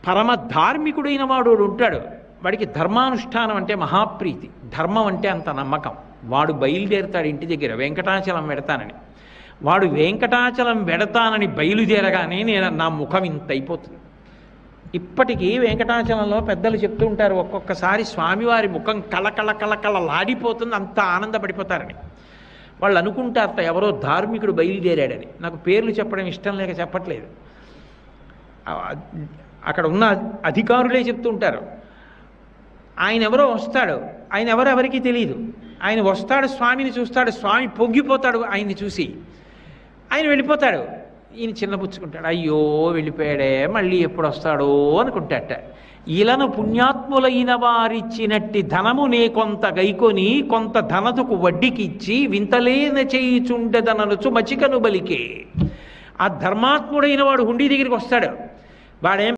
పరమ ధార్మికుడైన వాడు ఉంటాడు, వాడికి ధర్మానుష్ఠానం అంటే మహాప్రీతి, ధర్మం అంటే అంత నమ్మకం. వాడు బయలుదేరుతాడు ఇంటి దగ్గర వెంకటాచలం వెడతానని. వాడు వెంకటాచలం వెడతానని బయలుదేరగానే నా ముఖం ఇంత అయిపోతుంది. ఇప్పటికీ వెంకటాచలంలో పెద్దలు చెప్తూ ఉంటారు, ఒక్కొక్కసారి స్వామివారి ముఖం కళలాడిపోతుంది, అంత ఆనందపడిపోతారని. వాళ్ళు అనుకుంటారట ఎవరో ధార్మికుడు బయలుదేరాడని. నాకు పేర్లు చెప్పడం ఇష్టం లేక చెప్పట్లేదు, అక్కడ ఉన్న అధికారులే చెప్తూ ఉంటారు. ఆయన ఎవరో వస్తాడు, ఆయన ఎవరో ఎవరికీ తెలియదు. ఆయన వస్తాడు, స్వామిని చూస్తాడు, స్వామి పొంగిపోతాడు ఆయన్ని చూసి, ఆయన వెళ్ళిపోతాడు. ఈయన చిన్నపుచ్చుకుంటాడు, అయ్యో వెళ్ళిపోయాడే, మళ్ళీ ఎప్పుడు వస్తాడో అనుకుంటాట. ఇలను పుణ్యాత్ములైన వారిచ్చినట్టి ధనము నే కొంత గైకొని కొంత ధనతుకు వడ్డీకిచ్చి వింతలేన చేయుచుండెదననుచు మచికను బలికే. ఆ ధర్మాత్ముడైన వాడు హుండీ దగ్గరికి వస్తాడు, వాడేం